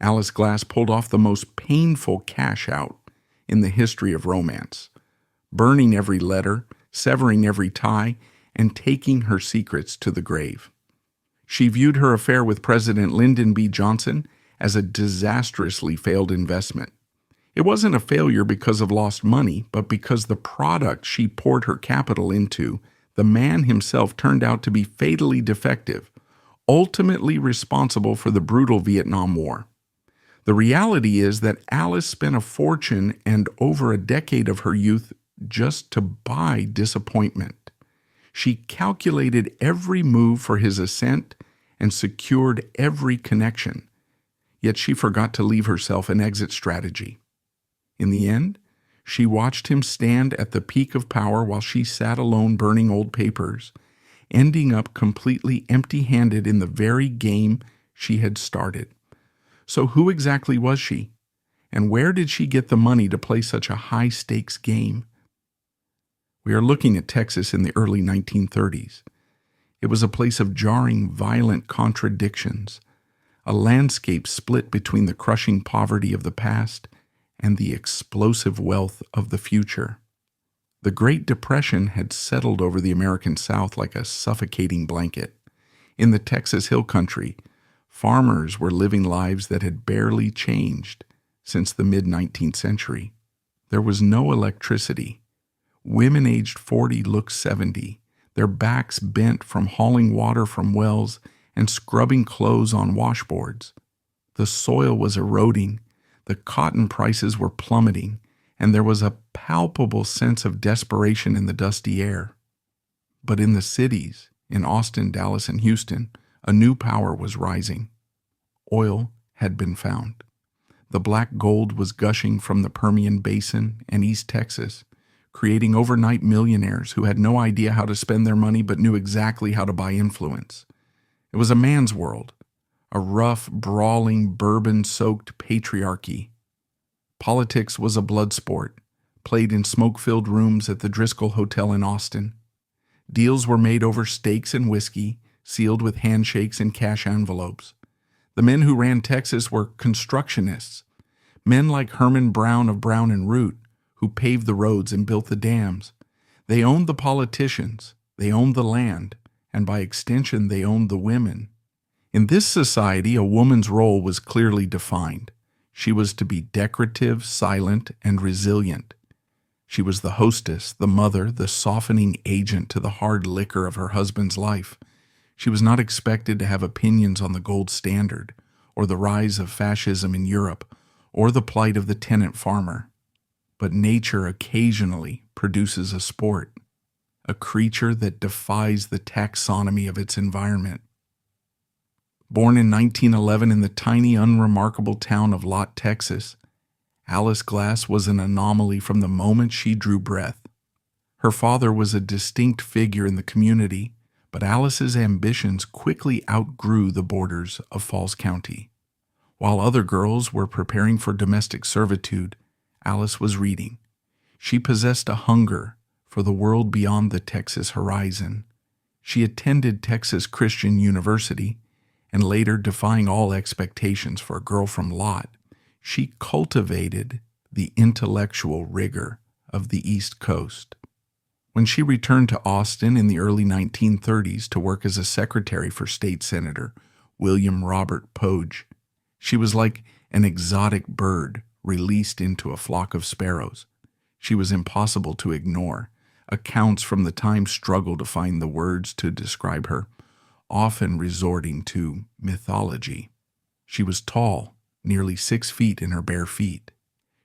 Alice Glass pulled off the most painful cash out in the history of romance, burning every letter, severing every tie, and taking her secrets to the grave. She viewed her affair with President Lyndon B. Johnson as a disastrously failed investment. It wasn't a failure because of lost money, but because the product she poured her capital into, the man himself, turned out to be fatally defective, ultimately responsible for the brutal Vietnam War. The reality is that Alice spent a fortune and over a decade of her youth just to buy disappointment. She calculated every move for his ascent and secured every connection, yet she forgot to leave herself an exit strategy. In the end, she watched him stand at the peak of power while she sat alone burning old papers, ending up completely empty-handed in the very game she had started. So who exactly was she? And where did she get the money to play such a high-stakes game? We are looking at Texas in the early 1930s. It was a place of jarring, violent contradictions, a landscape split between the crushing poverty of the past and the explosive wealth of the future. The Great Depression had settled over the American South like a suffocating blanket. In the Texas Hill Country, farmers were living lives that had barely changed since the mid-19th century. There was no electricity. Women aged 40 looked 70, their backs bent from hauling water from wells and scrubbing clothes on washboards. The soil was eroding, the cotton prices were plummeting, and there was a palpable sense of desperation in the dusty air. But in the cities, in Austin, Dallas, and Houston, a new power was rising. Oil had been found. The black gold was gushing from the Permian Basin and East Texas, creating overnight millionaires who had no idea how to spend their money but knew exactly how to buy influence. It was a man's world, a rough, brawling, bourbon-soaked patriarchy. Politics was a blood sport, played in smoke-filled rooms at the Driscoll Hotel in Austin. Deals were made over steaks and whiskey, sealed with handshakes and cash envelopes. The men who ran Texas were constructionists, men like Herman Brown of Brown and Root, who paved the roads and built the dams. They owned the politicians, they owned the land, and by extension they owned the women. In this society, a woman's role was clearly defined. She was to be decorative, silent, and resilient. She was the hostess, the mother, the softening agent to the hard liquor of her husband's life. She was not expected to have opinions on the gold standard, or the rise of fascism in Europe, or the plight of the tenant farmer. But nature occasionally produces a sport, a creature that defies the taxonomy of its environment. Born in 1911 in the tiny, unremarkable town of Lott, Texas, Alice Glass was an anomaly from the moment she drew breath. Her father was a distinct figure in the community, but Alice's ambitions quickly outgrew the borders of Falls County. While other girls were preparing for domestic servitude, Alice was reading. She possessed a hunger for the world beyond the Texas horizon. She attended Texas Christian University, and later, defying all expectations for a girl from Lott, she cultivated the intellectual rigor of the East Coast. When she returned to Austin in the early 1930s to work as a secretary for State Senator William Robert Poage, she was like an exotic bird released into a flock of sparrows. She was impossible to ignore. Accounts from the time struggle to find the words to describe her, often resorting to mythology. She was tall, nearly 6 feet in her bare feet.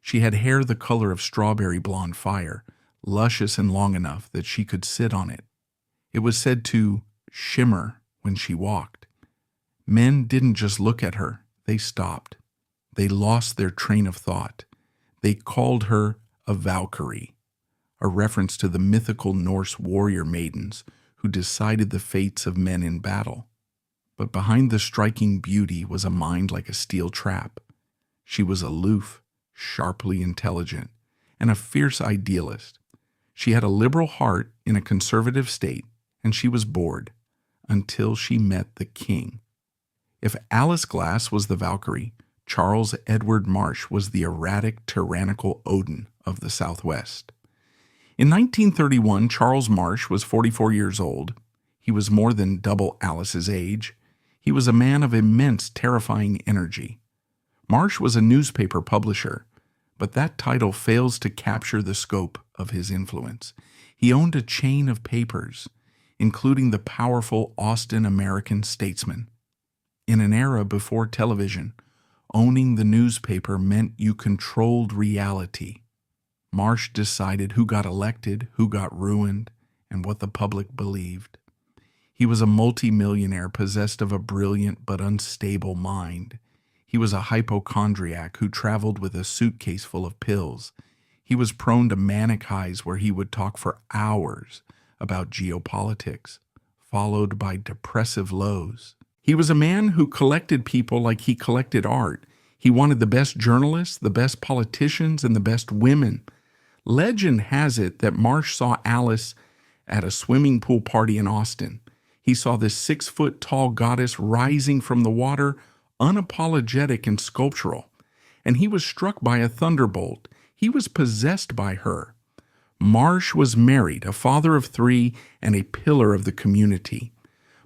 She had hair the color of strawberry blonde fire, luscious and long enough that she could sit on it. It was said to shimmer when she walked. Men didn't just look at her, they stopped. They lost their train of thought. They called her a valkyrie, a reference to the mythical Norse warrior maidens who decided the fates of men in battle. But behind the striking beauty was a mind like a steel trap. She was aloof, sharply intelligent, and a fierce idealist. She had a liberal heart in a conservative state, and she was bored until she met the king. If Alice Glass was the Valkyrie, Charles Edward Marsh was the erratic, tyrannical Odin of the Southwest. In 1931, Charles Marsh was 44 years old. He was more than double Alice's age. He was a man of immense, terrifying energy. Marsh was a newspaper publisher, but that title fails to capture the scope of his influence. He owned a chain of papers, including the powerful Austin American Statesman. In an era before television, owning the newspaper meant you controlled reality. Marsh decided who got elected, who got ruined, and what the public believed. He was a multimillionaire possessed of a brilliant but unstable mind. He was a hypochondriac who traveled with a suitcase full of pills. He was prone to manic highs where he would talk for hours about geopolitics, followed by depressive lows. He was a man who collected people like he collected art. He wanted the best journalists, the best politicians, and the best women. Legend has it that Marsh saw Alice at a swimming pool party in Austin. He saw this 6-foot-tall goddess rising from the water, unapologetic and sculptural, and he was struck by a thunderbolt. He was possessed by her. Marsh was married, a father of 3, and a pillar of the community.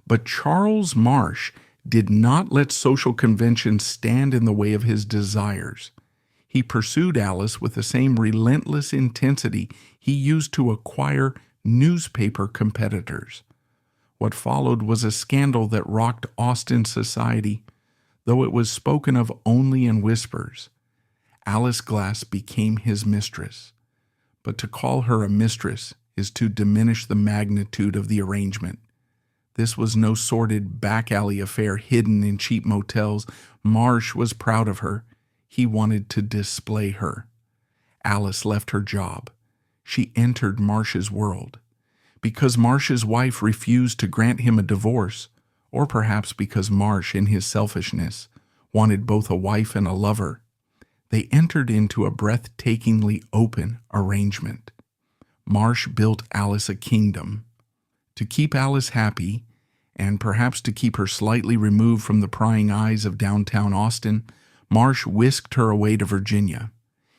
But Charles Marsh did not let social conventions stand in the way of his desires. He pursued Alice with the same relentless intensity he used to acquire newspaper competitors. What followed was a scandal that rocked Austin society, though it was spoken of only in whispers. Alice Glass became his mistress. But to call her a mistress is to diminish the magnitude of the arrangement. This was no sordid back-alley affair hidden in cheap motels. Marsh was proud of her. He wanted to display her. Alice left her job. She entered Marsh's world. Because Marsh's wife refused to grant him a divorce, or perhaps because Marsh, in his selfishness, wanted both a wife and a lover, they entered into a breathtakingly open arrangement. Marsh built Alice a kingdom. To keep Alice happy, and perhaps to keep her slightly removed from the prying eyes of downtown Austin, Marsh whisked her away to Virginia.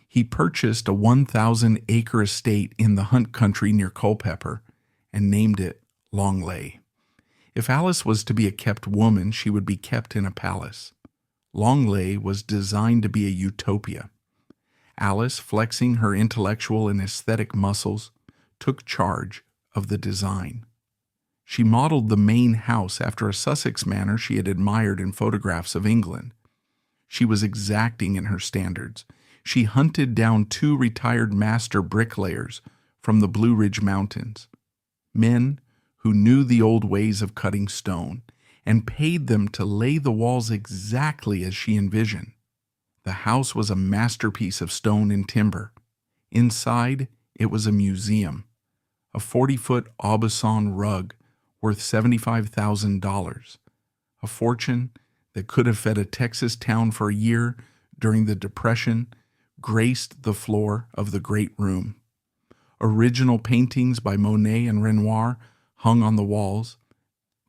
He purchased a 1,000-acre estate in the Hunt country near Culpeper and named it Long Lea. If Alice was to be a kept woman, she would be kept in a palace. Long Lea was designed to be a utopia. Alice, flexing her intellectual and aesthetic muscles, took charge of the design. She modeled the main house after a Sussex manor she had admired in photographs of England. She was exacting in her standards. She hunted down 2 retired master bricklayers from the Blue Ridge Mountains, men who knew the old ways of cutting stone, and paid them to lay the walls exactly as she envisioned. The house was a masterpiece of stone and timber. Inside, it was a museum, a 40-foot Aubusson rug worth $75,000, a fortune that could have fed a Texas town for a year during the Depression, graced the floor of the great room. Original paintings by Monet and Renoir hung on the walls.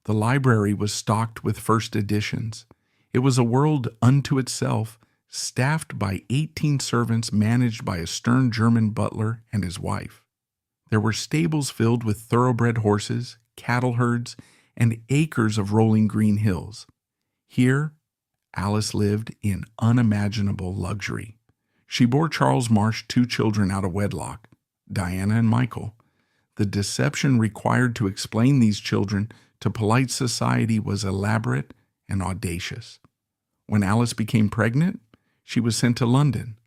The library was stocked with first editions. It was a world unto itself, staffed by 18 servants managed by a stern German butler and his wife. There were stables filled with thoroughbred horses, cattle herds, and acres of rolling green hills. Here, Alice lived in unimaginable luxury. She bore Charles Marsh 2 children out of wedlock, Diana and Michael. The deception required to explain these children to polite society was elaborate and audacious. When Alice became pregnant, she was sent to London.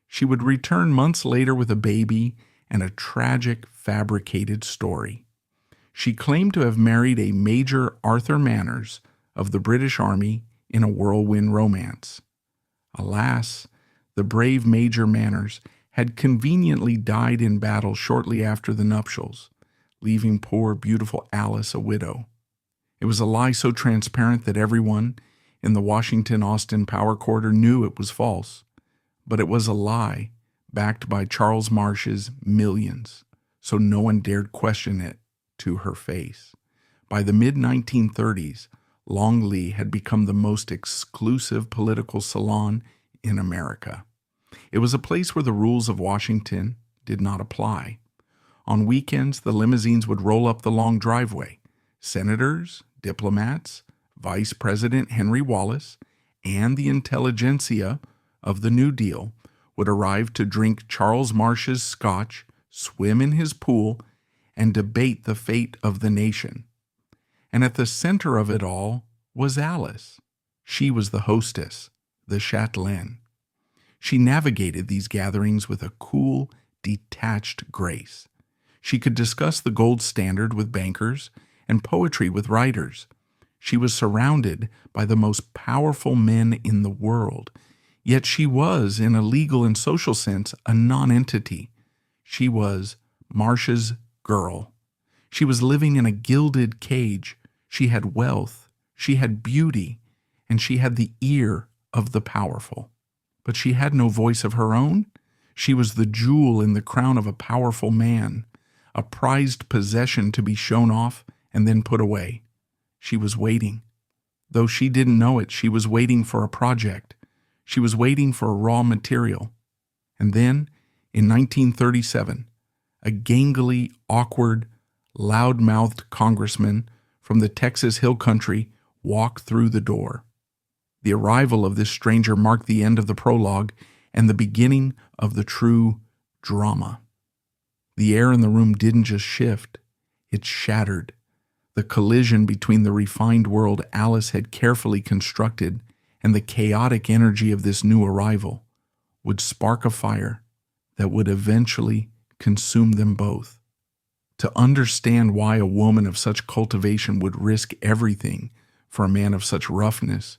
She would return months later with a baby and a tragic, fabricated story. She claimed to have married a Major Arthur Manners of the British Army in a whirlwind romance. Alas, the brave Major Manners had conveniently died in battle shortly after the nuptials, leaving poor, beautiful Alice a widow. It was a lie so transparent that everyone in the Washington-Austin power quarter knew it was false, but it was a lie backed by Charles Marsh's millions, so no one dared question it to her face. By the mid-1930s, Long Lea had become the most exclusive political salon in America. It was a place where the rules of Washington did not apply. On weekends, the limousines would roll up the long driveway. Senators, diplomats, Vice President Henry Wallace, and the intelligentsia of the New Deal would arrive to drink Charles Marsh's scotch, swim in his pool, and debate the fate of the nation. And at the center of it all was Alice. She was the hostess, the chatelaine. She navigated these gatherings with a cool, detached grace. She could discuss the gold standard with bankers and poetry with writers. She was surrounded by the most powerful men in the world, yet she was, in a legal and social sense, a nonentity. She was Marsh's girl. She was living in a gilded cage. She had wealth, she had beauty, and she had the ear of the powerful. But she had no voice of her own. She was the jewel in the crown of a powerful man, a prized possession to be shown off and then put away. She was waiting. Though she didn't know it, she was waiting for a project. She was waiting for a raw material. And then, in 1937, a gangly, awkward, loud-mouthed congressman from the Texas Hill Country walked through the door. The arrival of this stranger marked the end of the prologue and the beginning of the true drama. The air in the room didn't just shift, it shattered. The collision between the refined world Alice had carefully constructed and the chaotic energy of this new arrival would spark a fire that would eventually consume them both. To understand why a woman of such cultivation would risk everything for a man of such roughness,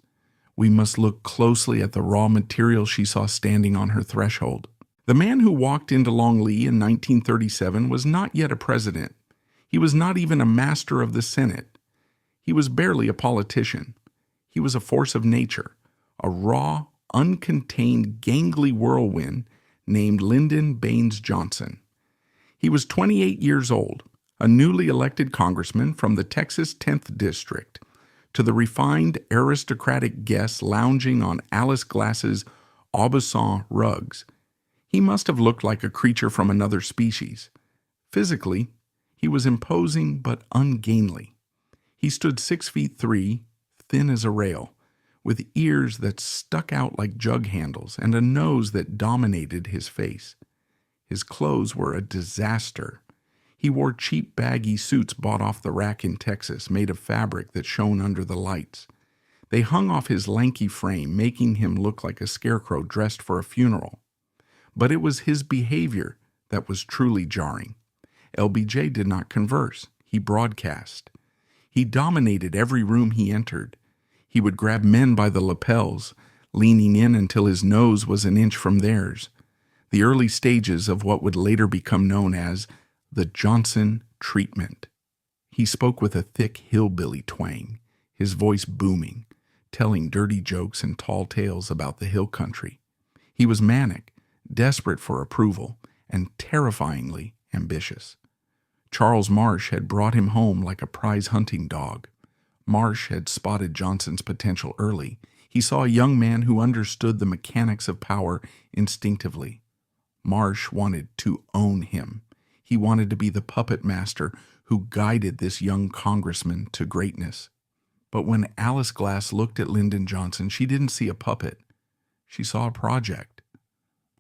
we must look closely at the raw material she saw standing on her threshold. The man who walked into Long Lea in 1937 was not yet a president. He was not even a master of the Senate. He was barely a politician. He was a force of nature, a raw, uncontained, gangly whirlwind named Lyndon Johnson. He was 28 years old, a newly elected congressman from the Texas 10th District. To the refined, aristocratic guests lounging on Alice Glass's Aubusson rugs, he must have looked like a creature from another species. Physically, he was imposing but ungainly. He stood 6'3", thin as a rail, with ears that stuck out like jug handles and a nose that dominated his face. His clothes were a disaster. He wore cheap baggy suits bought off the rack in Texas, made of fabric that shone under the lights. They hung off his lanky frame, making him look like a scarecrow dressed for a funeral. But it was his behavior that was truly jarring. LBJ did not converse. He broadcast. He dominated every room he entered. He would grab men by the lapels, leaning in until his nose was an inch from theirs. The early stages of what would later become known as the Johnson treatment. He spoke with a thick hillbilly twang, his voice booming, telling dirty jokes and tall tales about the hill country. He was manic, desperate for approval, and terrifyingly ambitious. Charles Marsh had brought him home like a prize hunting dog. Marsh had spotted Johnson's potential early. He saw a young man who understood the mechanics of power instinctively. Marsh wanted to own him. He wanted to be the puppet master who guided this young congressman to greatness. But when Alice Glass looked at Lyndon Johnson, she didn't see a puppet. She saw a project.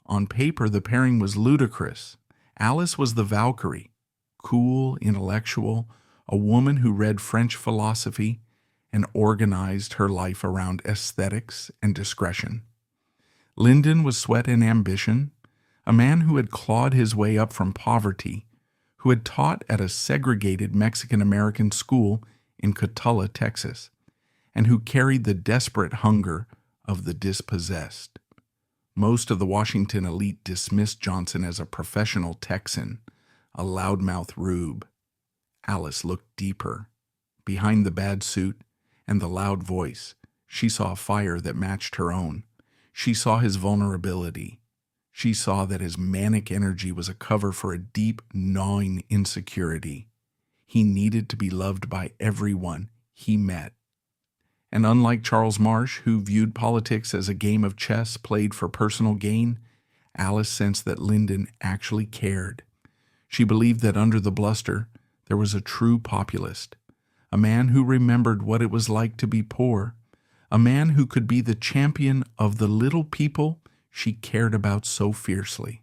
On paper, the pairing was ludicrous. Alice was the Valkyrie, cool, intellectual, a woman who read French philosophy and organized her life around aesthetics and discretion. Lyndon was sweat and ambition, a man who had clawed his way up from poverty, who had taught at a segregated Mexican-American school in Cotulla, Texas, and who carried the desperate hunger of the dispossessed. Most of the Washington elite dismissed Johnson as a professional Texan, a loudmouth rube. Alice looked deeper. Behind the bad suit and the loud voice, she saw a fire that matched her own. She saw his vulnerability. She saw that his manic energy was a cover for a deep, gnawing insecurity. He needed to be loved by everyone he met. And unlike Charles Marsh, who viewed politics as a game of chess played for personal gain, Alice sensed that Lyndon actually cared. She believed that under the bluster, there was a true populist, a man who remembered what it was like to be poor, a man who could be the champion of the little people she cared about so fiercely.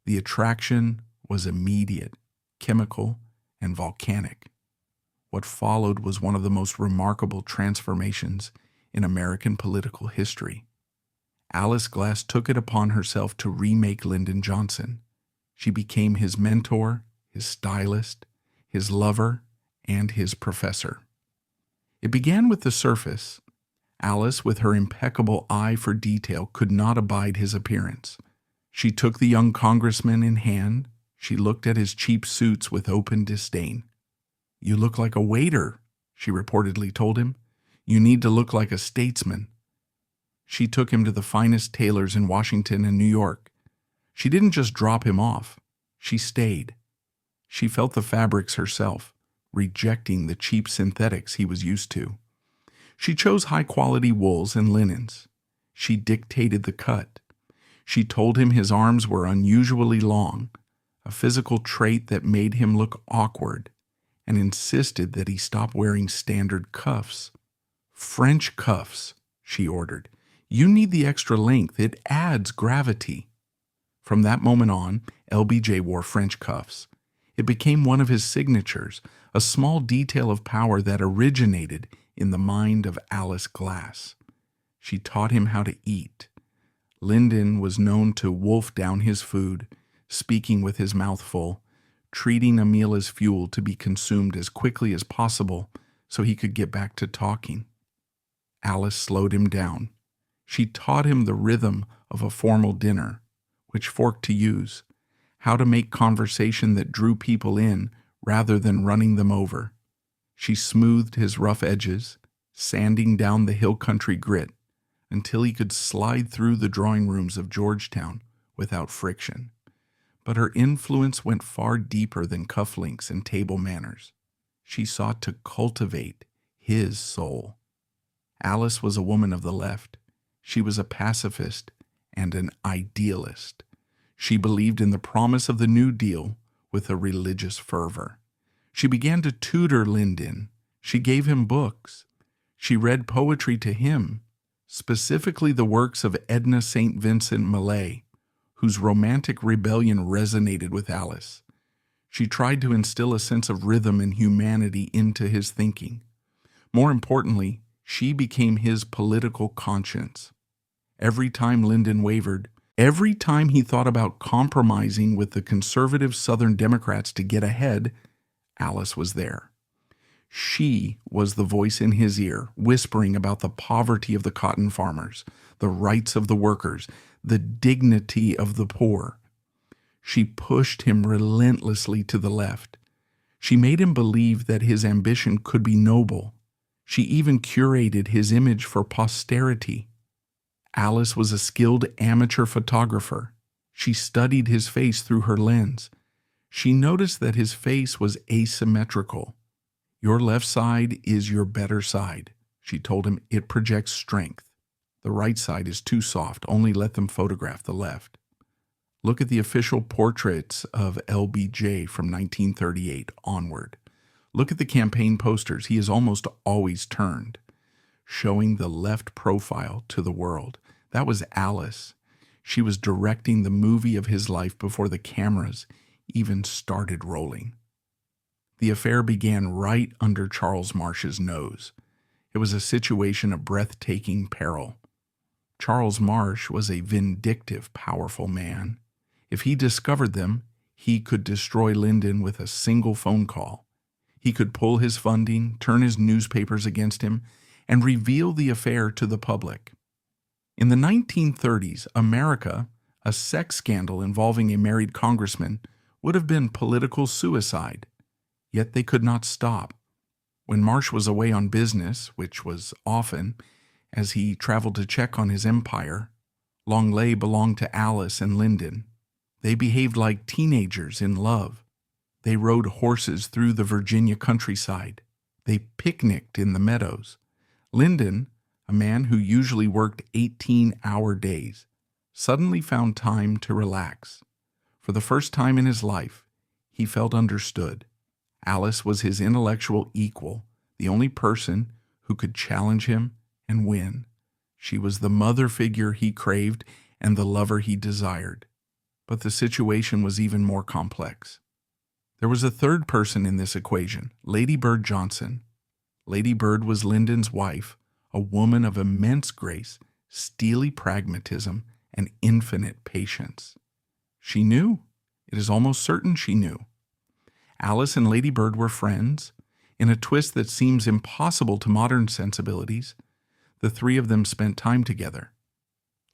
The attraction was immediate, chemical, and volcanic. What followed was one of the most remarkable transformations in American political history. Alice Glass took it upon herself to remake Lyndon Johnson. She became his mentor, his stylist, his lover, and his professor. It began with the surface. Alice, with her impeccable eye for detail, could not abide his appearance. She took the young congressman in hand. She looked at his cheap suits with open disdain. "You look like a waiter," she reportedly told him. "You need to look like a statesman." She took him to the finest tailors in Washington and New York. She didn't just drop him off. She stayed. She felt the fabrics herself, rejecting the cheap synthetics he was used to. She chose high-quality wools and linens. She dictated the cut. She told him his arms were unusually long, a physical trait that made him look awkward, and insisted that he stop wearing standard cuffs. "French cuffs," she ordered. "You need the extra length. It adds gravity." From that moment on, LBJ wore French cuffs. It became one of his signatures, a small detail of power that originated in the mind of Alice Glass. She taught him how to eat. Lyndon was known to wolf down his food, speaking with his mouth full, treating a meal as fuel to be consumed as quickly as possible so he could get back to talking. Alice slowed him down. She taught him the rhythm of a formal dinner, which fork to use, how to make conversation that drew people in rather than running them over. She smoothed his rough edges, sanding down the hill country grit, until he could slide through the drawing rooms of Georgetown without friction. But her influence went far deeper than cufflinks and table manners. She sought to cultivate his soul. Alice was a woman of the left. She was a pacifist and an idealist. She believed in the promise of the New Deal with a religious fervor. She began to tutor Lyndon. She gave him books. She read poetry to him, specifically the works of Edna St. Vincent Millay, whose romantic rebellion resonated with Alice. She tried to instill a sense of rhythm and humanity into his thinking. More importantly, she became his political conscience. Every time Lyndon wavered, every time he thought about compromising with the conservative Southern Democrats to get ahead, Alice was there. She was the voice in his ear, whispering about the poverty of the cotton farmers, the rights of the workers, the dignity of the poor. She pushed him relentlessly to the left. She made him believe that his ambition could be noble. She even curated his image for posterity. Alice was a skilled amateur photographer. She studied his face through her lens. She noticed that his face was asymmetrical. "Your left side is your better side," she told him. "It projects strength. The right side is too soft. Only let them photograph the left." Look at the official portraits of LBJ from 1938 onward. Look at the campaign posters. He is almost always turned, showing the left profile to the world. That was Alice. She was directing the movie of his life before the cameras even started rolling. The affair began right under Charles Marsh's nose. It was a situation of breathtaking peril. Charles Marsh was a vindictive, powerful man. If he discovered them, he could destroy Lyndon with a single phone call. He could pull his funding, turn his newspapers against him, and reveal the affair to the public. In the 1930s, America, a sex scandal involving a married congressman, would have been political suicide. Yet they could not stop. When Marsh was away on business, which was often, as he traveled to check on his empire, Long Lea belonged to Alice and Lyndon. They behaved like teenagers in love. They rode horses through the Virginia countryside. They picnicked in the meadows. Lyndon, a man who usually worked 18-hour days, suddenly found time to relax. For the first time in his life, he felt understood. Alice was his intellectual equal, the only person who could challenge him and win. She was the mother figure he craved and the lover he desired. But the situation was even more complex. There was a third person in this equation, Lady Bird Johnson. Lady Bird was Lyndon's wife, a woman of immense grace, steely pragmatism, and infinite patience. She knew. It is almost certain she knew. Alice and Lady Bird were friends. In a twist that seems impossible to modern sensibilities, the three of them spent time together.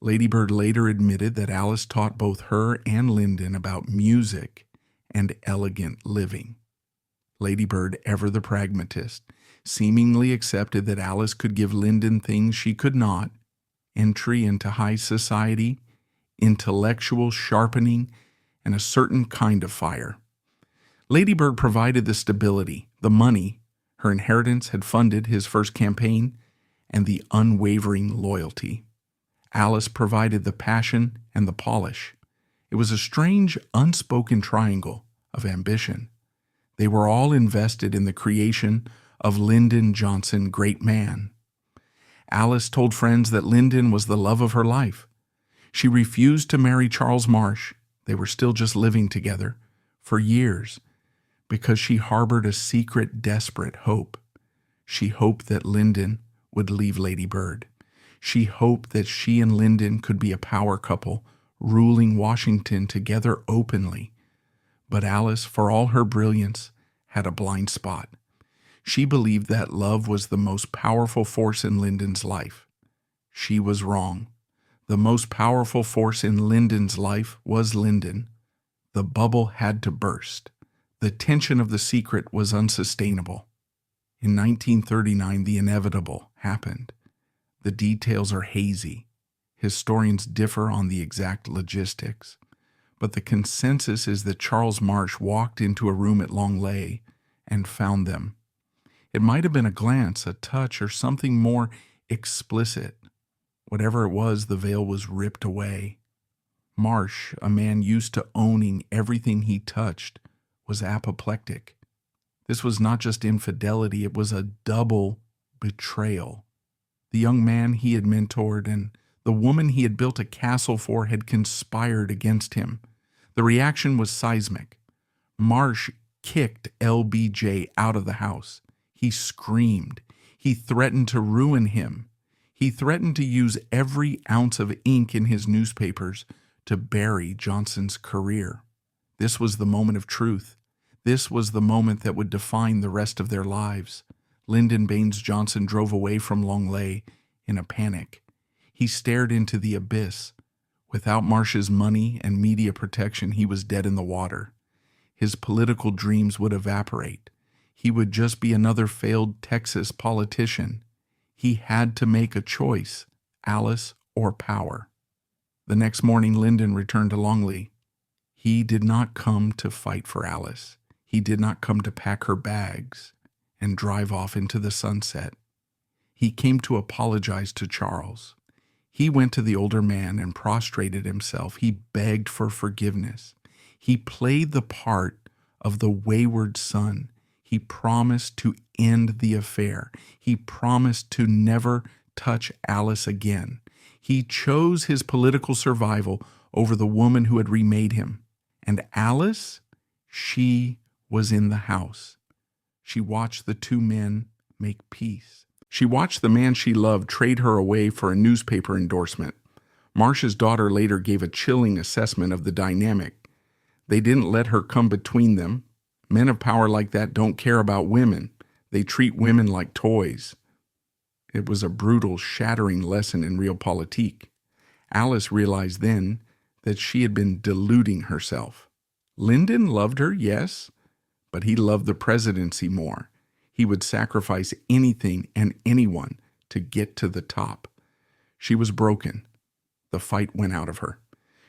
Lady Bird later admitted that Alice taught both her and Lyndon about music and elegant living. Lady Bird, ever the pragmatist, seemingly accepted that Alice could give Lyndon things she could not: entry into high society, intellectual sharpening, and a certain kind of fire. Lady Bird provided the stability, the money. Her inheritance had funded his first campaign, and the unwavering loyalty. Alice provided the passion and the polish. It was a strange, unspoken triangle of ambition. They were all invested in the creation of Lyndon Johnson, great man. Alice told friends that Lyndon was the love of her life. She refused to marry Charles Marsh, they were still just living together, for years, because she harbored a secret, desperate hope. She hoped that Lyndon would leave Lady Bird. She hoped that she and Lyndon could be a power couple, ruling Washington together openly. But Alice, for all her brilliance, had a blind spot. She believed that love was the most powerful force in Lyndon's life. She was wrong. The most powerful force in Lyndon's life was Lyndon. The bubble had to burst. The tension of the secret was unsustainable. In 1939, the inevitable happened. The details are hazy. Historians differ on the exact logistics. But the consensus is that Charles Marsh walked into a room at Long Lea and found them. It might have been a glance, a touch, or something more explicit. Whatever it was, the veil was ripped away. Marsh, a man used to owning everything he touched, was apoplectic. This was not just infidelity, it was a double betrayal. The young man he had mentored and the woman he had built a castle for had conspired against him. The reaction was seismic. Marsh kicked LBJ out of the house. He screamed. He threatened to ruin him. He threatened to use every ounce of ink in his newspapers to bury Johnson's career. This was the moment of truth. This was the moment that would define the rest of their lives. Lyndon Baines Johnson drove away from Long Lea in a panic. He stared into the abyss. Without Marsh's money and media protection, he was dead in the water. His political dreams would evaporate. He would just be another failed Texas politician. He had to make a choice, Alice or power. The next morning, Lyndon returned to Long Lea. He did not come to fight for Alice. He did not come to pack her bags and drive off into the sunset. He came to apologize to Charles. He went to the older man and prostrated himself. He begged for forgiveness. He played the part of the wayward son. He promised to end the affair. He promised to never touch Alice again. He chose his political survival over the woman who had remade him. And Alice, she was in the house. She watched the two men make peace. She watched the man she loved trade her away for a newspaper endorsement. Marsh's daughter later gave a chilling assessment of the dynamic. They didn't let her come between them. Men of power like that don't care about women. They treat women like toys. It was a brutal, shattering lesson in realpolitik. Alice realized then that she had been deluding herself. Lyndon loved her, yes, but he loved the presidency more. He would sacrifice anything and anyone to get to the top. She was broken. The fight went out of her.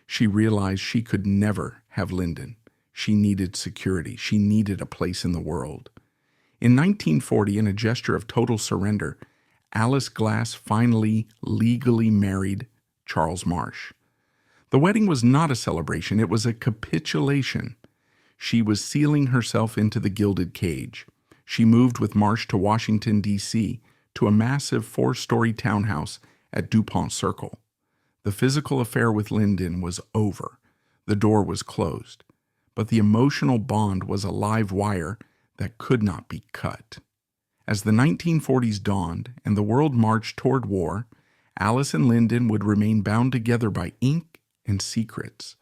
She realized she could never have Lyndon. She needed security. She needed a place in the world. In 1940, in a gesture of total surrender, Alice Glass finally legally married Charles Marsh. The wedding was not a celebration, it was a capitulation. She was sealing herself into the gilded cage. She moved with Marsh to Washington, D.C., to a massive 4-story townhouse at DuPont Circle. The physical affair with Lyndon was over. The door was closed. But the emotional bond was a live wire that could not be cut. As the 1940s dawned and the world marched toward war, Alice and Lyndon would remain bound together by ink and secrets.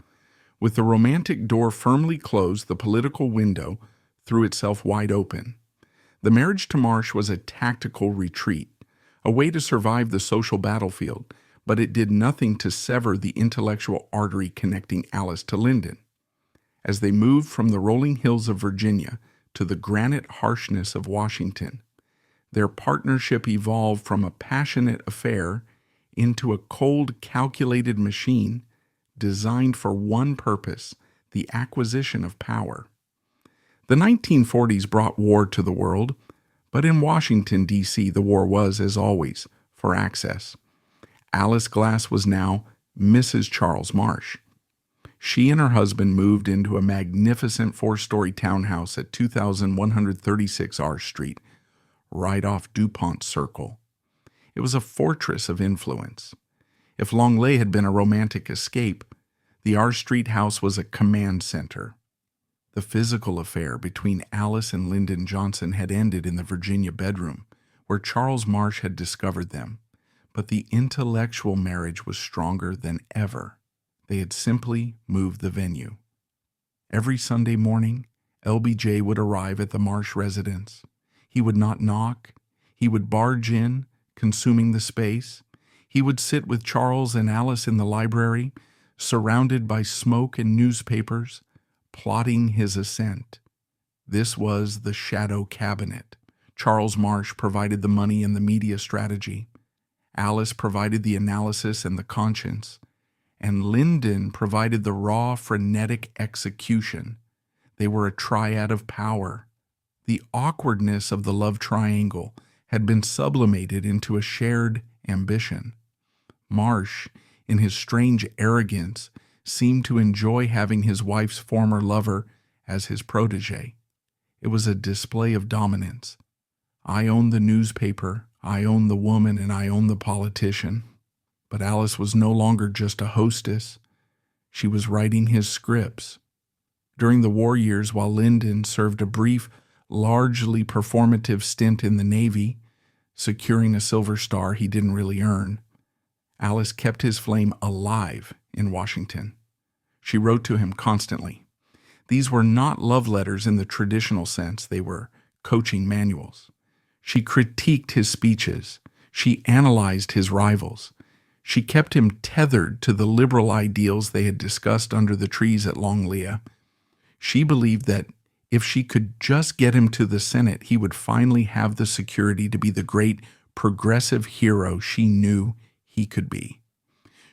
With the romantic door firmly closed, the political window threw itself wide open. The marriage to Marsh was a tactical retreat, a way to survive the social battlefield, but it did nothing to sever the intellectual artery connecting Alice to Lyndon. As they moved from the rolling hills of Virginia to the granite harshness of Washington, their partnership evolved from a passionate affair into a cold, calculated machine designed for one purpose, the acquisition of power. The 1940s brought war to the world, but in Washington, D.C., the war was, as always, for access. Alice Glass was now Mrs. Charles Marsh. She and her husband moved into a magnificent 4-story townhouse at 2136 R Street, right off DuPont Circle. It was a fortress of influence. If Long Lea had been a romantic escape, the R Street house was a command center. The physical affair between Alice and Lyndon Johnson had ended in the Virginia bedroom, where Charles Marsh had discovered them, but the intellectual marriage was stronger than ever. They had simply moved the venue. Every Sunday morning, LBJ would arrive at the Marsh residence. He would not knock. He would barge in, consuming the space. He would sit with Charles and Alice in the library, surrounded by smoke and newspapers, plotting his ascent. This was the shadow cabinet. Charles Marsh provided the money and the media strategy. Alice provided the analysis and the conscience. And Lyndon provided the raw, frenetic execution. They were a triad of power. The awkwardness of the love triangle had been sublimated into a shared ambition. Marsh, in his strange arrogance, seemed to enjoy having his wife's former lover as his protege. It was a display of dominance. I own the newspaper, I own the woman, and I own the politician. But Alice was no longer just a hostess. She was writing his scripts. During the war years, while Lyndon served a brief, largely performative stint in the Navy, securing a Silver Star he didn't really earn, Alice kept his flame alive in Washington. She wrote to him constantly. These were not love letters in the traditional sense. They were coaching manuals. She critiqued his speeches. She analyzed his rivals. She kept him tethered to the liberal ideals they had discussed under the trees at Long Lea. She believed that if she could just get him to the Senate, he would finally have the security to be the great progressive hero she knew he could be.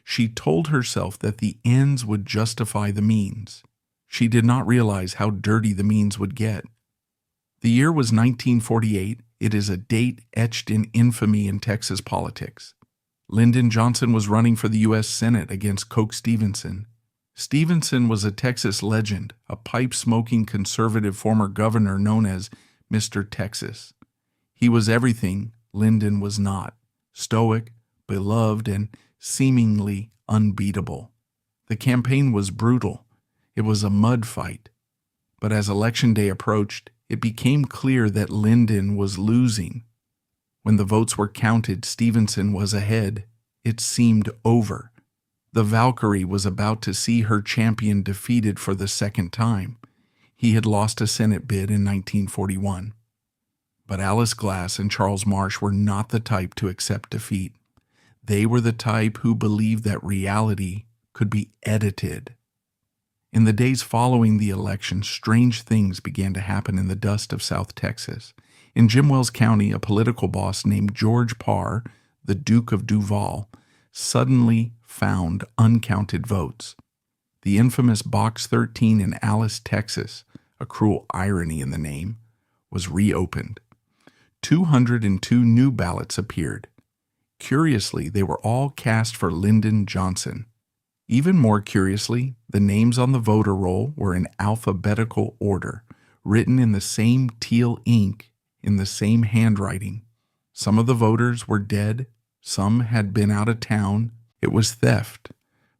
She told herself that the ends would justify the means. She did not realize how dirty the means would get. The year was 1948. It is a date etched in infamy in Texas politics. Lyndon Johnson was running for the U.S. Senate against Coke Stevenson. Stevenson was a Texas legend, a pipe-smoking conservative former governor known as Mr. Texas. He was everything Lyndon was not: stoic, beloved, and seemingly unbeatable. The campaign was brutal. It was a mud fight. But as Election Day approached, it became clear that Lyndon was losing. When the votes were counted, Stevenson was ahead. It seemed over. The Valkyrie was about to see her champion defeated for the second time. He had lost a Senate bid in 1941. But Alice Glass and Charles Marsh were not the type to accept defeat. They were the type who believed that reality could be edited. In the days following the election, strange things began to happen in the dust of South Texas. In Jim Wells County, a political boss named George Parr, the Duke of Duval, suddenly found uncounted votes. The infamous Box 13 in Alice, Texas, a cruel irony in the name, was reopened. 202 new ballots appeared. Curiously, they were all cast for Lyndon Johnson. Even more curiously, the names on the voter roll were in alphabetical order, written in the same teal ink, in the same handwriting. Some of the voters were dead, some had been out of town. It was theft,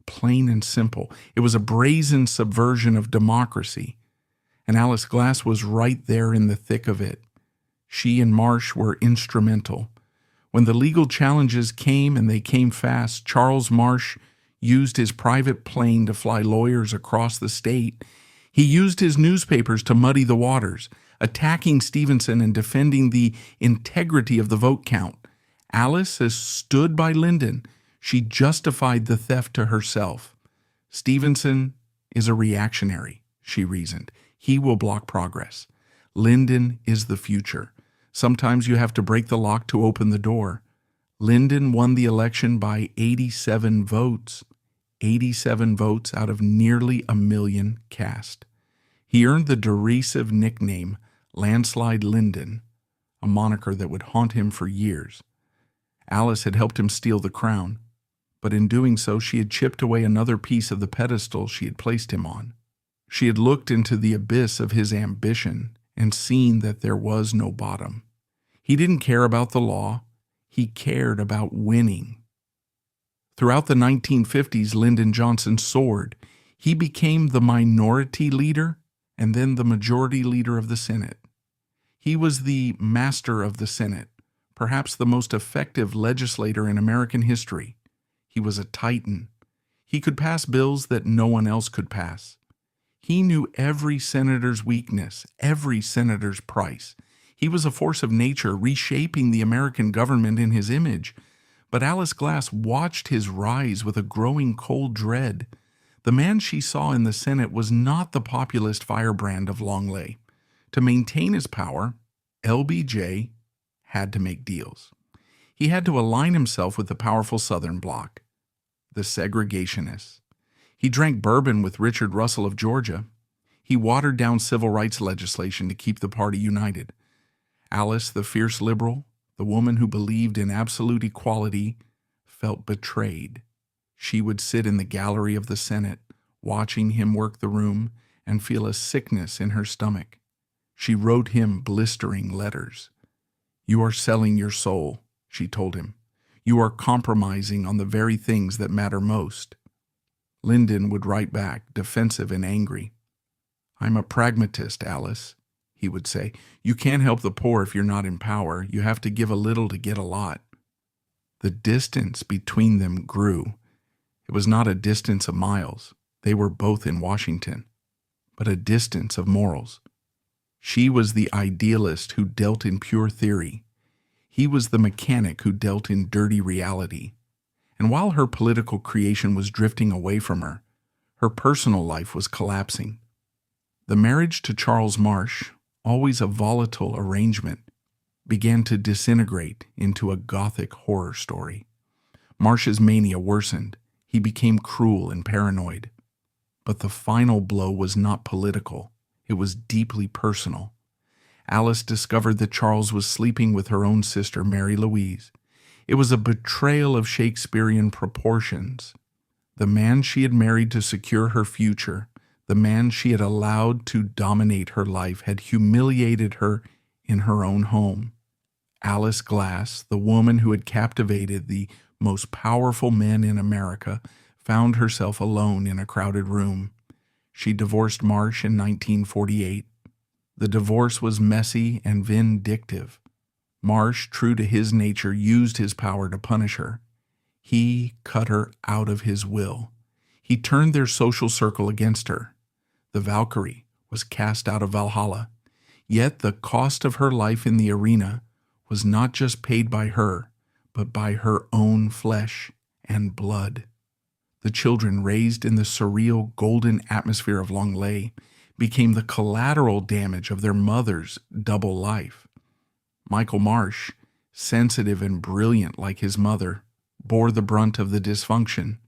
plain and simple. It was a brazen subversion of democracy. And Alice Glass was right there in the thick of it. She and Marsh were instrumental. When the legal challenges came, and they came fast, Charles Marsh used his private plane to fly lawyers across the state. He used his newspapers to muddy the waters, attacking Stevenson and defending the integrity of the vote count. Alice has stood by Lyndon. She justified the theft to herself. Stevenson is a reactionary, she reasoned. He will block progress. Lyndon is the future. Sometimes you have to break the lock to open the door. Lyndon won the election by 87 votes. 87 votes out of nearly 1 million cast. He earned the derisive nickname Landslide Lyndon, a moniker that would haunt him for years. Alice had helped him steal the crown, but in doing so she had chipped away another piece of the pedestal she had placed him on. She had looked into the abyss of his ambition and seen that there was no bottom. He didn't care about the law. He cared about winning. Throughout the 1950s, Lyndon Johnson soared. He became the minority leader and then the majority leader of the Senate. He was the master of the Senate, perhaps the most effective legislator in American history. He was a titan. He could pass bills that no one else could pass. He knew every senator's weakness, every senator's price. He was a force of nature, reshaping the American government in his image. But Alice Glass watched his rise with a growing cold dread. The man she saw in the Senate was not the populist firebrand of Long Lea. To maintain his power, LBJ had to make deals. He had to align himself with the powerful Southern bloc, the segregationists. He drank bourbon with Richard Russell of Georgia. He watered down civil rights legislation to keep the party united. Alice, the fierce liberal, the woman who believed in absolute equality, felt betrayed. She would sit in the gallery of the Senate, watching him work the room, and feel a sickness in her stomach. She wrote him blistering letters. "You are selling your soul," she told him. "You are compromising on the very things that matter most." Lyndon would write back, defensive and angry. "I'm a pragmatist, Alice," he would say. "You can't help the poor if you're not in power. You have to give a little to get a lot." The distance between them grew. It was not a distance of miles. They were both in Washington, but a distance of morals. She was the idealist who dealt in pure theory. He was the mechanic who dealt in dirty reality. And while her political creation was drifting away from her, her personal life was collapsing. The marriage to Charles Marsh, always a volatile arrangement, began to disintegrate into a gothic horror story. Marsh's mania worsened. He became cruel and paranoid. But the final blow was not political. It was deeply personal. Alice discovered that Charles was sleeping with her own sister, Mary Louise. It was a betrayal of Shakespearean proportions. The man she had married to secure her future, the man she had allowed to dominate her life, had humiliated her in her own home. Alice Glass, the woman who had captivated the most powerful men in America, found herself alone in a crowded room. She divorced Marsh in 1948. The divorce was messy and vindictive. Marsh, true to his nature, used his power to punish her. He cut her out of his will. He turned their social circle against her. The Valkyrie was cast out of Valhalla. Yet the cost of her life in the arena was not just paid by her, but by her own flesh and blood. The children raised in the surreal golden atmosphere of Long Lea became the collateral damage of their mother's double life. Michael Marsh, sensitive and brilliant like his mother, bore the brunt of the dysfunction,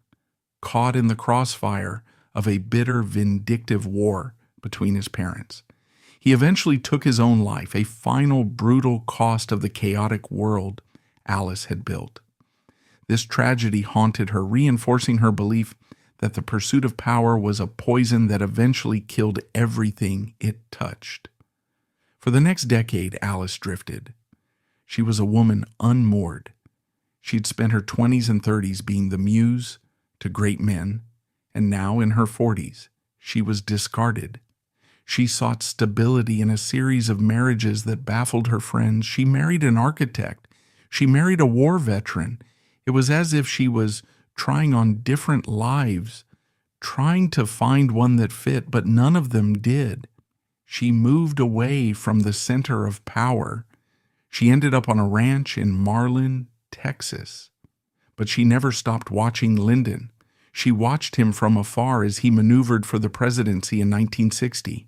caught in the crossfire of a bitter, vindictive war between his parents. He eventually took his own life, a final brutal cost of the chaotic world Alice had built. This tragedy haunted her, reinforcing her belief that the pursuit of power was a poison that eventually killed everything it touched. For the next decade, Alice drifted. She was a woman unmoored. She'd spent her 20s and 30s being the muse to great men, and now in her 40s, she was discarded. She sought stability in a series of marriages that baffled her friends. She married an architect. She married a war veteran. It was as if she was trying on different lives, trying to find one that fit, but none of them did. She moved away from the center of power. She ended up on a ranch in Marlin, Texas. But she never stopped watching Lyndon. She watched him from afar as he maneuvered for the presidency in 1960.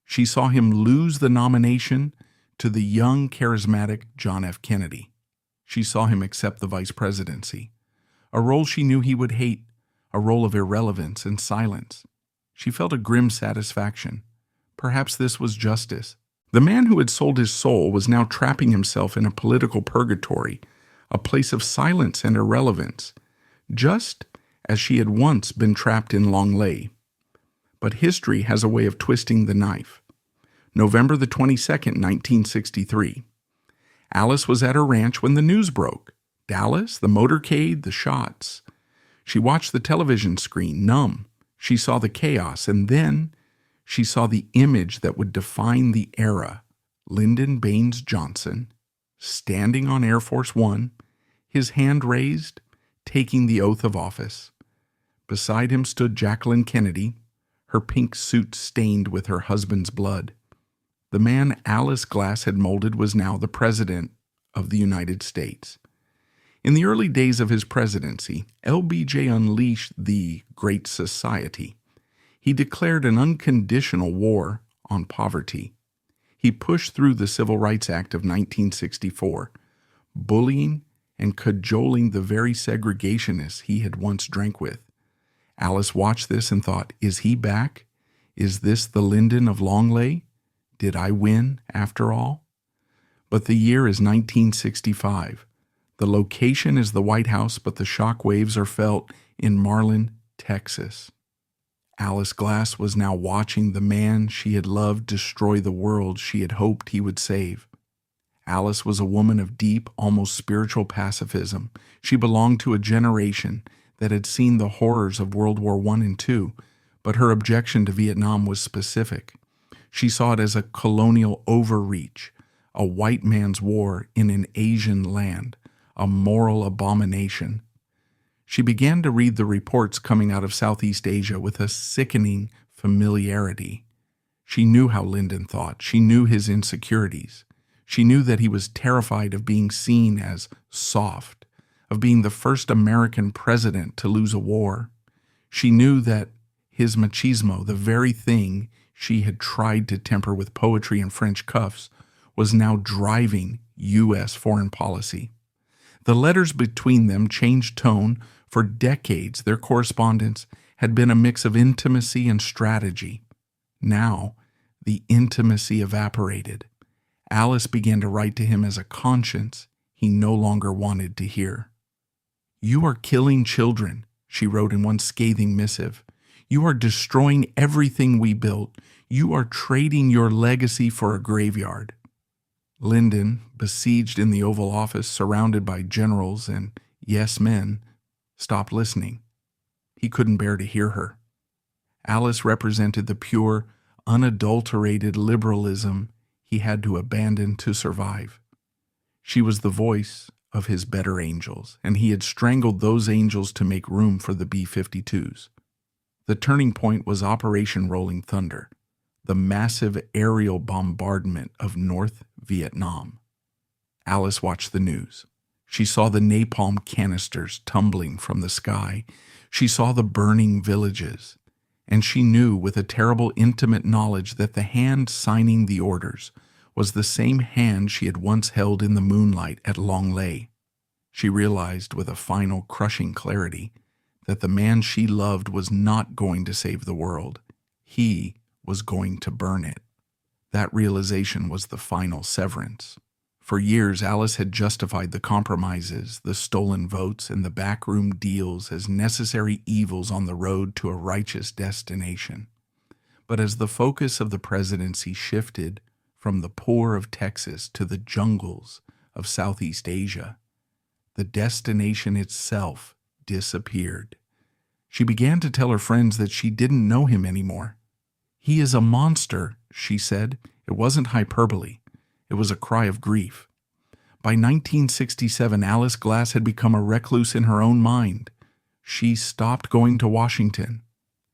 She saw him lose the nomination to the young, charismatic John F. Kennedy. She saw him accept the vice presidency, a role she knew he would hate, a role of irrelevance and silence. She felt a grim satisfaction. Perhaps this was justice. The man who had sold his soul was now trapping himself in a political purgatory, a place of silence and irrelevance, just as she had once been trapped in Long Lea. But history has a way of twisting the knife. November the 22nd, 1963. Alice was at her ranch when the news broke. Dallas, the motorcade, the shots. She watched the television screen, numb. She saw the chaos, and then she saw the image that would define the era. Lyndon Johnson, standing on Air Force One, his hand raised, taking the oath of office. Beside him stood Jacqueline Kennedy, her pink suit stained with her husband's blood. The man Alice Glass had molded was now the President of the United States. In the early days of his presidency, LBJ unleashed the Great Society. He declared an unconditional war on poverty. He pushed through the Civil Rights Act of 1964, bullying and cajoling the very segregationists he had once drank with. Alice watched this and thought, is he back? Is this the Lyndon of Long Lea? Did I win after all? But the year is 1965. The location is the White House, but the shock waves are felt in Marlin, Texas. Alice Glass was now watching the man she had loved destroy the world she had hoped he would save. Alice was a woman of deep, almost spiritual pacifism. She belonged to a generation that had seen the horrors of World War I and II, but her objection to Vietnam was specific. She saw it as a colonial overreach, a white man's war in an Asian land, a moral abomination. She began to read the reports coming out of Southeast Asia with a sickening familiarity. She knew how Lyndon thought. She knew his insecurities. She knew that he was terrified of being seen as soft, of being the first American president to lose a war. She knew that his machismo, the very thing she had tried to temper with poetry and French cuffs, was now driving U.S. foreign policy. The letters between them changed tone. For decades, their correspondence had been a mix of intimacy and strategy. Now, the intimacy evaporated. Alice began to write to him as a conscience he no longer wanted to hear. "You are killing children," she wrote in one scathing missive. "You are destroying everything we built. You are trading your legacy for a graveyard." Lyndon, besieged in the Oval Office, surrounded by generals and yes men, stopped listening. He couldn't bear to hear her. Alice represented the pure, unadulterated liberalism he had to abandon to survive. She was the voice of his better angels, and he had strangled those angels to make room for the B-52s. The turning point was Operation Rolling Thunder, the massive aerial bombardment of North Vietnam. Alice watched the news. She saw the napalm canisters tumbling from the sky. She saw the burning villages. And she knew with a terrible intimate knowledge that the hand signing the orders was the same hand she had once held in the moonlight at Long Lea. She realized with a final crushing clarity that the man she loved was not going to save the world. He was going to burn it. That realization was the final severance. For years, Alice had justified the compromises, the stolen votes, and the backroom deals as necessary evils on the road to a righteous destination. But as the focus of the presidency shifted from the poor of Texas to the jungles of Southeast Asia, the destination itself disappeared. She began to tell her friends that she didn't know him anymore. "He is a monster," she said. It wasn't hyperbole. It was a cry of grief. By 1967, Alice Glass had become a recluse in her own mind. She stopped going to Washington.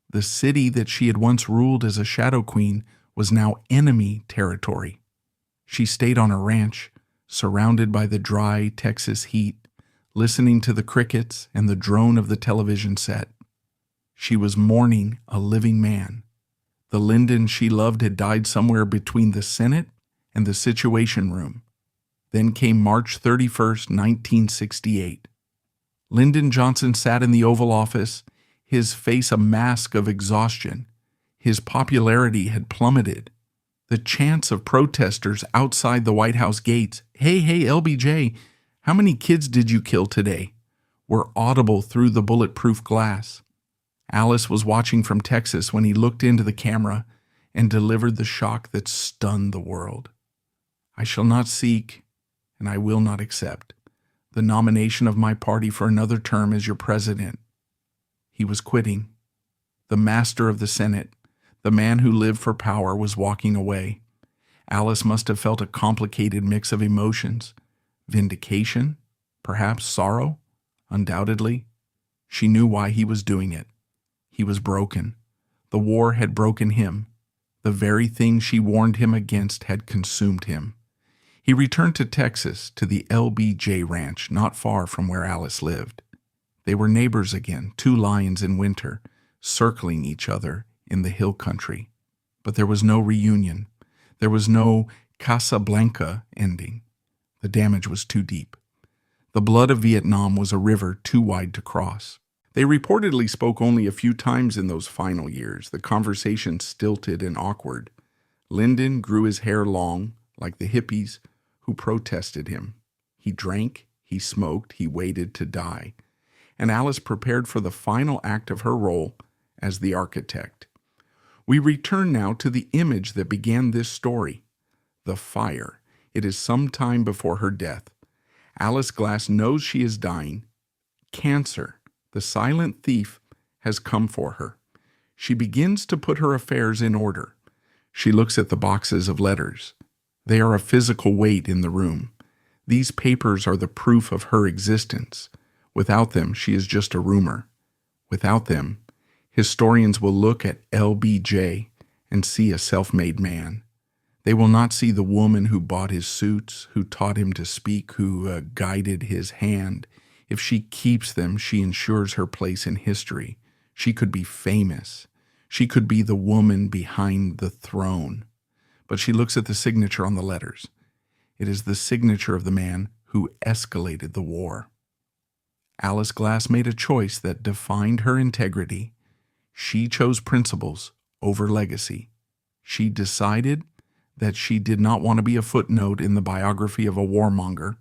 The city that she had once ruled as a shadow queen was now enemy territory. She stayed on her ranch, surrounded by the dry Texas heat, listening to the crickets and the drone of the television set. She was mourning a living man. The Lyndon she loved had died somewhere between the Senate and the Situation Room. Then came March 31st, 1968. Lyndon Johnson sat in the Oval Office, his face a mask of exhaustion. His popularity had plummeted. The chants of protesters outside the White House gates, "Hey, LBJ, how many kids did you kill today?" were audible through the bulletproof glass. Alice was watching from Texas when he looked into the camera and delivered the shock that stunned the world. "I shall not seek, and I will not accept, the nomination of my party for another term as your president." He was quitting. The master of the Senate, the man who lived for power, was walking away. Alice must have felt a complicated mix of emotions. Vindication, perhaps sorrow, undoubtedly. She knew why he was doing it. He was broken. The war had broken him. The very thing she warned him against had consumed him. He returned to Texas, to the LBJ Ranch, not far from where Alice lived. They were neighbors again, two lions in winter, circling each other in the hill country. But there was no reunion. There was no Casablanca ending. The damage was too deep. The blood of Vietnam was a river too wide to cross. They reportedly spoke only a few times in those final years, the conversation stilted and awkward. Lyndon grew his hair long, like the hippies who protested him. He drank, he smoked, he waited to die. And Alice prepared for the final act of her role as the architect. We return now to the image that began this story, the fire. It is some time before her death. Alice Glass knows she is dying. Cancer, the silent thief, has come for her. She begins to put her affairs in order. She looks at the boxes of letters. They are a physical weight in the room. These papers are the proof of her existence. Without them, she is just a rumor. Without them, historians will look at LBJ and see a self-made man. They will not see the woman who bought his suits, who taught him to speak, who guided his hand. If she keeps them, she ensures her place in history. She could be famous. She could be the woman behind the throne. But she looks at the signature on the letters. It is the signature of the man who escalated the war. Alice Glass made a choice that defined her integrity. She chose principles over legacy. She decided that she did not want to be a footnote in the biography of a warmonger.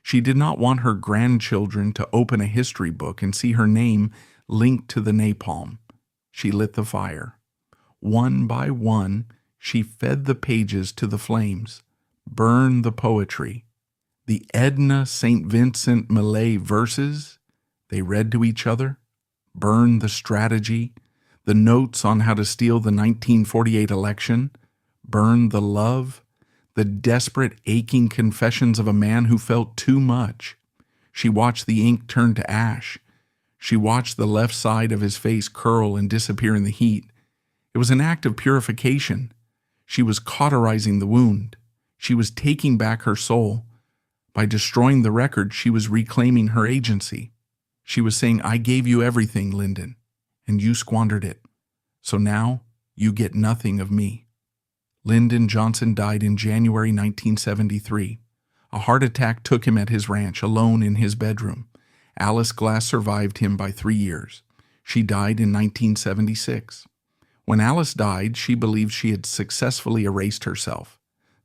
She did not want her grandchildren to open a history book and see her name linked to the napalm. She lit the fire. One by one, she fed the pages to the flames. Burn the poetry. The Edna St. Vincent Millay verses they read to each other. Burn the strategy. The notes on how to steal the 1948 election. Burn the love. The desperate, aching confessions of a man who felt too much. She watched the ink turn to ash. She watched the left side of his face curl and disappear in the heat. It was an act of purification. She was cauterizing the wound. She was taking back her soul. By destroying the record, she was reclaiming her agency. She was saying, "I gave you everything, Lyndon, and you squandered it. So now you get nothing of me." Lyndon Johnson died in January 1973. A heart attack took him at his ranch, alone in his bedroom. Alice Glass survived him by 3 years. She died in 1976. When Alice died, she believed she had successfully erased herself.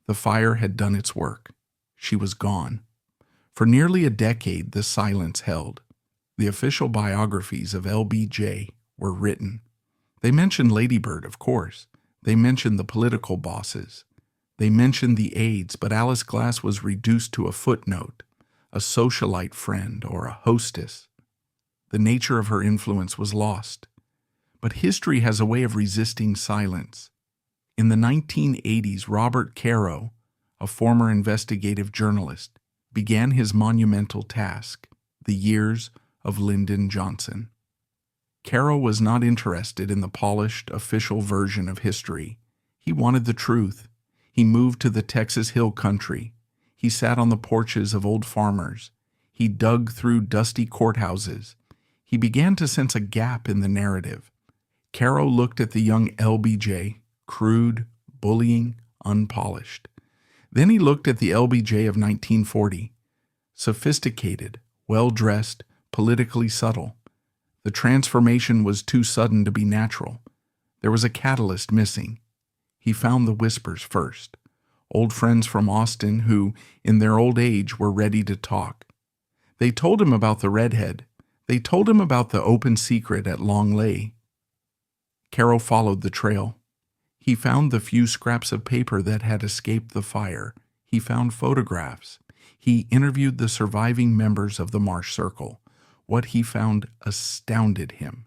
The fire had done its work. She was gone. For nearly a decade, the silence held. The official biographies of LBJ were written. They mentioned Lady Bird, of course. They mentioned the political bosses. They mentioned the aides, but Alice Glass was reduced to a footnote, a socialite friend, or a hostess. The nature of her influence was lost. But history has a way of resisting silence. In the 1980s, Robert Caro, a former investigative journalist, began his monumental task, The Years of Lyndon Johnson. Caro was not interested in the polished, official version of history. He wanted the truth. He moved to the Texas Hill Country. He sat on the porches of old farmers. He dug through dusty courthouses. He began to sense a gap in the narrative. Caro looked at the young LBJ, crude, bullying, unpolished. Then he looked at the LBJ of 1940, sophisticated, well-dressed, politically subtle. The transformation was too sudden to be natural. There was a catalyst missing. He found the whispers first, old friends from Austin who, in their old age, were ready to talk. They told him about the redhead. They told him about the open secret at Long Lea. Caro followed the trail. He found the few scraps of paper that had escaped the fire. He found photographs. He interviewed the surviving members of the Marsh Circle. What he found astounded him.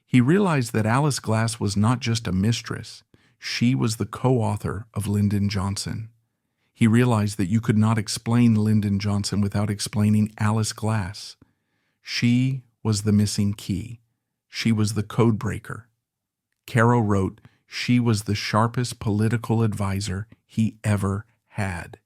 He realized that Alice Glass was not just a mistress. She was the co-author of Lyndon Johnson. He realized that you could not explain Lyndon Johnson without explaining Alice Glass. She was the missing key. She was the code breaker. Caro wrote, she was the sharpest political advisor he ever had.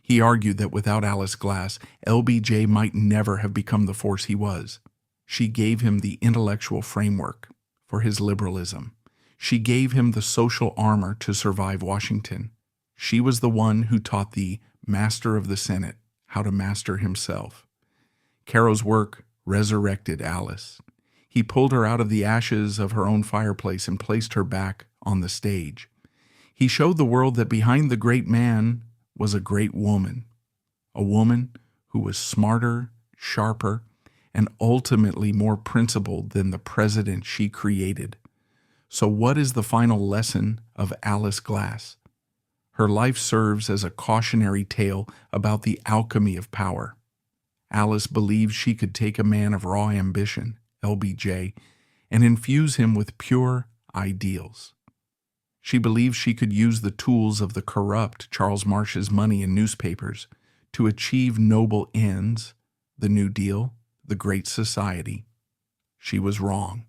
He argued that without Alice Glass, LBJ might never have become the force he was. She gave him the intellectual framework for his liberalism. She gave him the social armor to survive Washington. She was the one who taught the master of the Senate how to master himself. Caro's work resurrected Alice. He pulled her out of the ashes of her own fireplace and placed her back on the stage. He showed the world that behind the great man was a great woman, a woman who was smarter, sharper, and ultimately more principled than the president she created. So what is the final lesson of Alice Glass? Her life serves as a cautionary tale about the alchemy of power. Alice believed she could take a man of raw ambition, LBJ, and infuse him with pure ideals. She believed she could use the tools of the corrupt Charles Marsh's money and newspapers to achieve noble ends, the New Deal, the Great Society. She was wrong.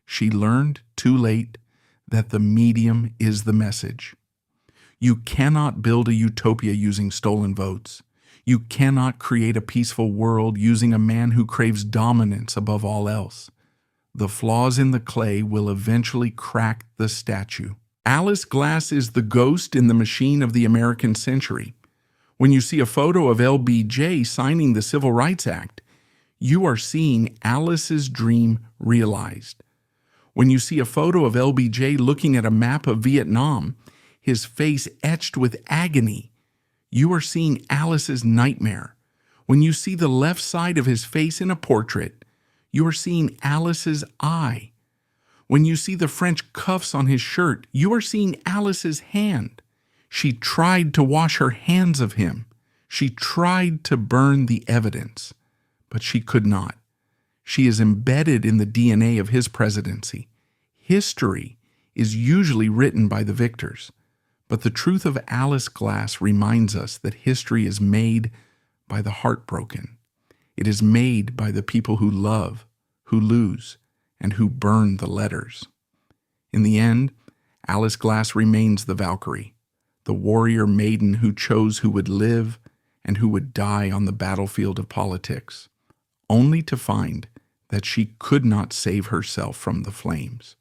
She learned too late that the medium is the message. You cannot build a utopia using stolen votes. You cannot create a peaceful world using a man who craves dominance above all else. The flaws in the clay will eventually crack the statue. Alice Glass is the ghost in the machine of the American century. When you see a photo of LBJ signing the Civil Rights Act, you are seeing Alice's dream realized. When you see a photo of LBJ looking at a map of Vietnam, his face etched with agony, you are seeing Alice's nightmare. When you see the left side of his face in a portrait, you are seeing Alice's eye. When you see the French cuffs on his shirt, you are seeing Alice's hand. She tried to wash her hands of him. She tried to burn the evidence, but she could not. She is embedded in the DNA of his presidency. History is usually written by the victors, but the truth of Alice Glass reminds us that history is made by the heartbroken. It is made by the people who love, who lose, and who burn the letters. In the end, Alice Glass remains the Valkyrie, the warrior maiden who chose who would live and who would die on the battlefield of politics, only to find that she could not save herself from the flames.